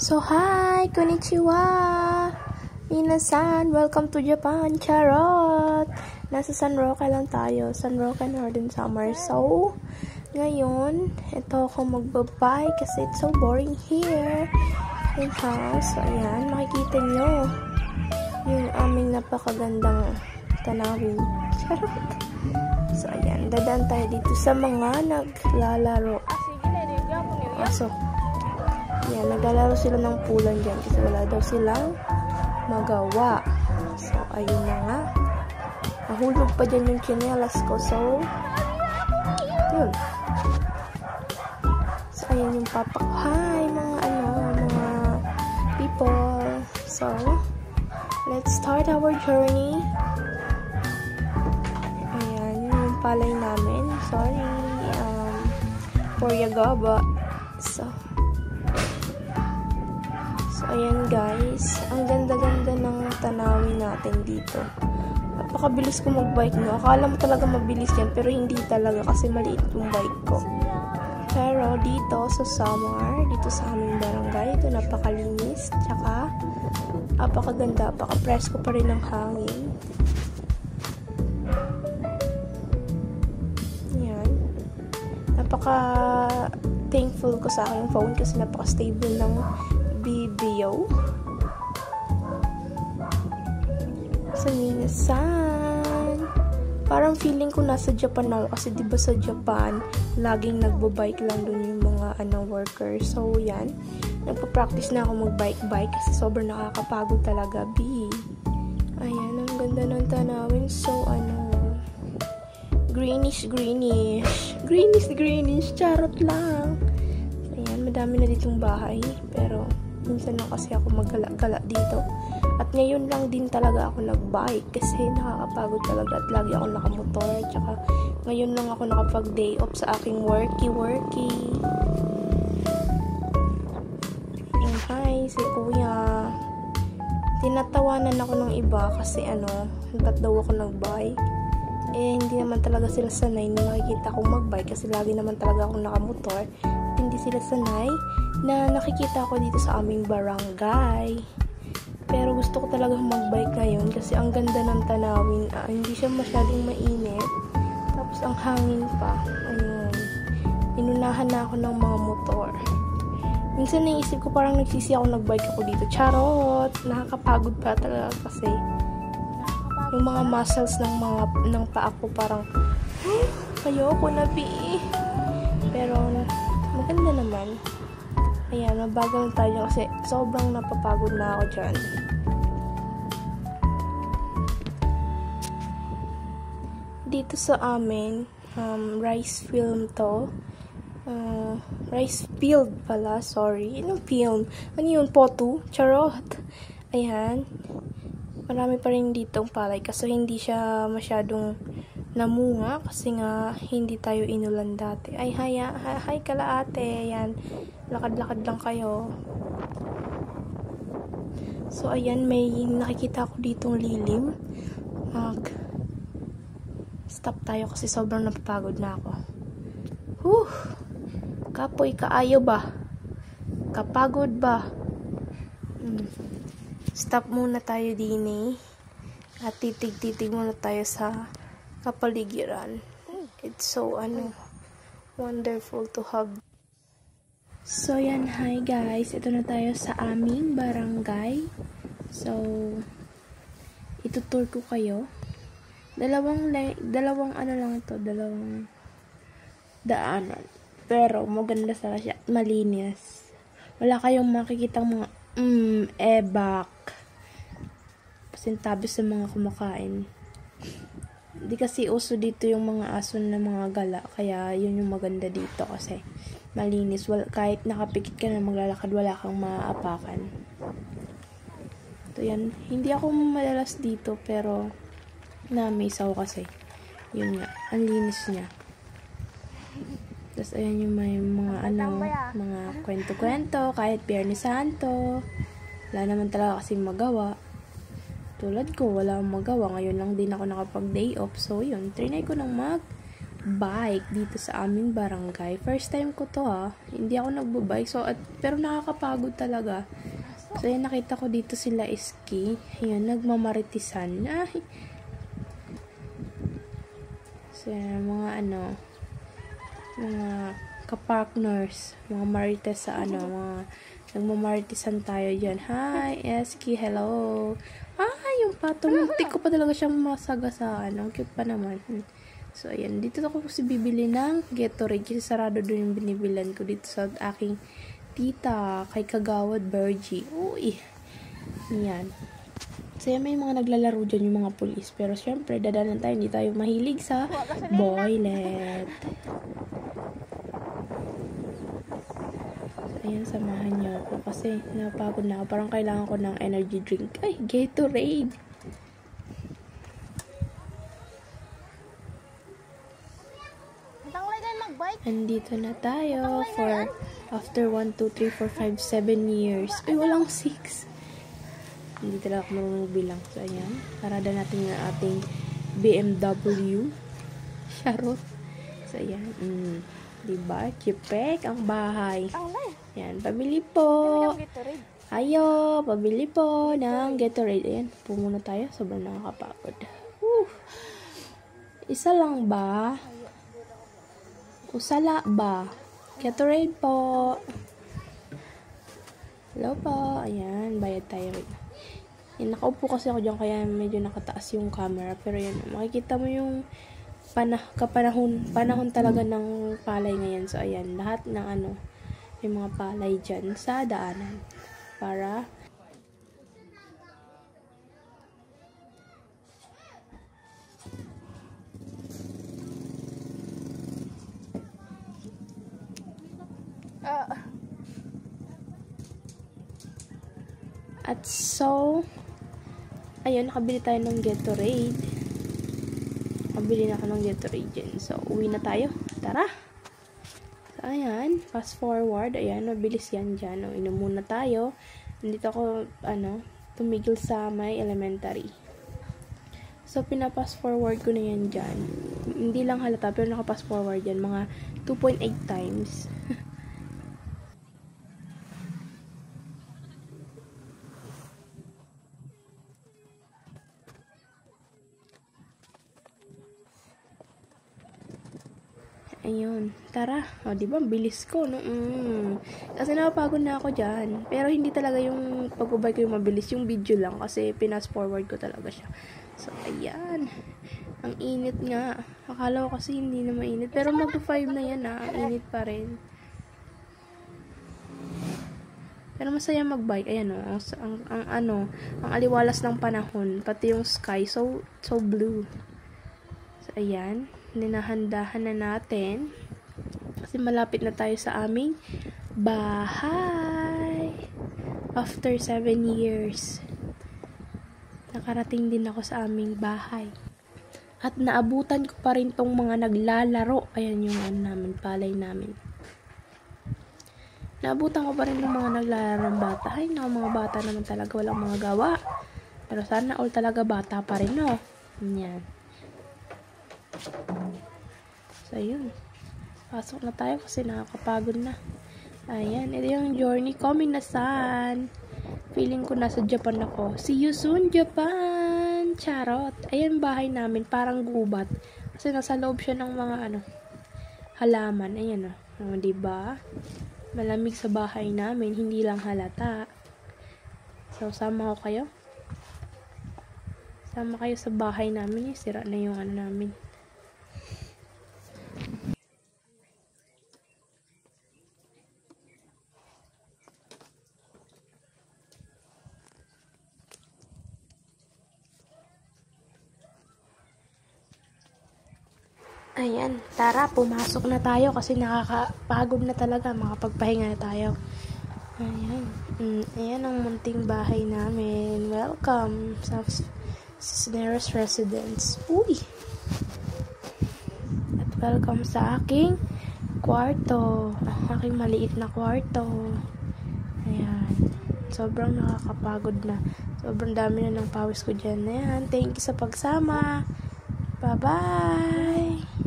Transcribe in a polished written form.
So, hi! Konnichiwa! Minasan! Welcome to Japan! Charot! Nasa San Roque lang tayo. San Roque, Northern Summer. So, ngayon, ito ako magbabay kasi it's so boring here in house. So, ayan. Makikita nyo yung aming napakagandang tanawin. Charot! So, ayan. Dadaan tayo dito sa mga naglalaro. So, yan, naglalaro sila ng pulan dyan kasi wala daw silang magawa. So, ayun na nga. Nahulog pa dyan yung chinelas ko. So, yun. So, ayun yung papa ko. Hi, mga people. So, let's start our journey. Ayan, yung palay namin. Sorry. For Yagaba. So, ayan guys, ang ganda-ganda ng tanawin natin dito. Napakabilis ko mag-bike, no? Akala mo talaga mabilis yan, pero hindi talaga kasi maliit yung bike ko. Pero dito sa summer, dito sa aming barangay, ito napakalinis, tsaka napakaganda, napaka-presko pa rin ng hangin. Yan. Napaka-thankful ko sa aking phone kasi napaka-stable ng video sa Minasan. Parang feeling ko nasa Japan ako kasi diba sa Japan laging nagbabike lang dun yung mga workers. So yan, nagpa-practice na ako magbike-bike kasi sobrang nakakapagod talaga. Ayan, ang ganda ng tanawin. So greenish, charot lang. Ayan, madami na ditong bahay pero minsan lang kasi ako maggala-gala dito. At ngayon lang din talaga ako nag-bike kasi nakakapagod talaga at lagi ako nakamotor. Tsaka ngayon lang ako nakapag-day off sa aking worky. And hi, si Kuya. Tinatawanan ako ng iba kasi ba't daw ako nag-bike. Eh, hindi naman talaga sila sanay na nakikita akong mag-bike kasi lagi naman talaga akong nakamotor. At hindi sila sanay na nakikita ko dito sa aming barangay. Pero gusto ko talaga mag-bike ngayon kasi ang ganda ng tanawin. Hindi siya masyadong mainit. Tapos ang hangin pa. Ayun. Inunahan na ako ng mga motor. Minsan naisip ko parang nagsisi ako nag-bike ako dito. Charot! Nakakapagod pa talaga kasi yung mga muscles ng paa ko parang ayoko na pero maganda naman. Ayan, mabagal tayo kasi sobrang napapagod na ako dyan. Dito sa amin, rice field to. Rice field pala, sorry. Anong film? Ano yun? Potu? Charot. Ayan. Marami pa rin ditong palay kasi hindi siya masyadong namunga kasi nga hindi tayo inulan dati. Ay, hi kalaate. Ayan. Lakad-lakad lang kayo. So, ayan, may nakikita ko ditong lilim. Stop tayo kasi sobrang napapagod na ako. Kapoy, kaayo ba? Kapagod ba? Stop muna tayo din at titig muna tayo sa kapaligiran. It's so wonderful to have. So yan, hi guys, ito na tayo sa aming barangay. So itutur ko kayo. Dalawang daanan. Pero maganda sa siya, malinis. Wala kayong makikitang mga ebak. Pasintabi sa mga kumakain. Hindi kasi uso dito yung mga aso na mga gala. Kaya yun yung maganda dito kasi malinis. Kahit nakapikit ka na maglalakad, wala kang maaapakan. Ito yan. Hindi ako madalas dito pero namisaw kasi. Yun nga. Ang linis niya. Tapos ayan yung may mga mga kwento-kwento. Kahit Biyernes Santo. Wala naman talaga kasi magawa. Tulad ko, wala akong magawa. Ngayon lang din ako nakapag-day off. So, yun. Trinay ko nang bike dito sa aming barangay. First time ko to hindi ako nagbabike, pero nakakapagod talaga. So yan, nakita ko dito sila Iski, ayan, nagmamaritisan. So yan, mga kapartners, mga marites sa mga nagmamaritisan tayo dyan. Hi Iski, hello. Yung patong, muntik ko pa talaga siyang masagasaan. Ang cute pa naman. So, ayan. Dito ako kasi bibili ng Gatorade. Kasi sarado doon yung binibilan ko dito sa aking tita. Kay Kagawad Bergie. Uy. Ayan. So, may mga naglalaro dyan yung mga pulis. Pero, syempre, dadanan tayo. Hindi tayo mahilig sa boylet. So, ayan. Samahan niyo ako. Kasi, napagod na ako. Parang kailangan ko ng energy drink. Ay, Gatorade. Andito na tayo for after 1, 2, 3, 4, 5, 7 years. Ay, walang 6. Hindi talaga ako marunong bilang. So, ayan. Parada natin yung ating BMW. Charot. So, ayan. Diba? Chipek ang bahay. Ayan. Pabili po. Ayo. Pabili po ng Gatorade. Ayan. Pumuna tayo. Sobrang nakakapagod. Isa lang ba? Usala ba? Gatorade po. Hello po. Ayan, bayad tayo. Yan, nakaupo kasi ako dyan, kaya medyo nakataas yung camera. Pero yan, makikita mo yung panahon talaga ng palay ngayon. So, ayan, lahat ng may mga palay dyan sa daanan. Para at so, ayun, nakabili tayo ng Gatorade. Nakabili na ako ng Gatorade dyan. So, uwi na tayo. Tara! So, ayan, fast forward. Ayan, mabilis yan dyan. Inom muna tayo. Nandito ako, tumigil sa may elementary. So, pina-fast forward ko na yan dyan. Hindi lang halata, pero naka-fast forward yan. Mga 2.8 times. Ayun, tara. Diba, bilis ko, no? Kasi napapagod na ako dyan. Pero hindi talaga yung pagbabay ko yung mabilis. Yung video lang, kasi pinas forward ko talaga siya. So, ayan. Ang init nga. Akala ko kasi hindi na mainit. Pero mag-5 na yan, Ang init pa rin. Pero masaya mag-bike. Ayan, ang aliwalas ng panahon. Pati yung sky, so blue. So, ayan. Ninahandahan na natin kasi malapit na tayo sa aming bahay after 7 years. Nakarating din ako sa aming bahay at naabutan ko pa rin tong mga naglalaro. Ayan yung namin, palay namin. Naabutan ko pa rin ng mga naglalaro ng bata. Ay, mga bata naman talaga, walang mga gawa, pero sana all talaga bata pa rin, no? Yan. So, ayun. Pasok na tayo kasi nakakapagod na. Ayan. Ito yung journey ko. Minasan. Feeling ko nasa Japan ako. See you soon, Japan! Charot. Ayan bahay namin. Parang gubat. Kasi nasa loob siya ng mga halaman. Ayan diba? Malamig sa bahay namin. Hindi lang halata. So, sama ko kayo. Sama kayo sa bahay namin. Sira na yung namin. Ayan, tara, pumasok na tayo kasi nakakapagod na talaga, makapagpahinga na tayo. Ayan, ayan ang munting bahay namin. Welcome sa Cisneros Residence. Uy! At welcome sa aking kwarto. Aking maliit na kwarto. Ayan, sobrang nakakapagod na. Sobrang dami na ng pawis ko dyan. Ayan, thank you sa pagsama. Bye-bye!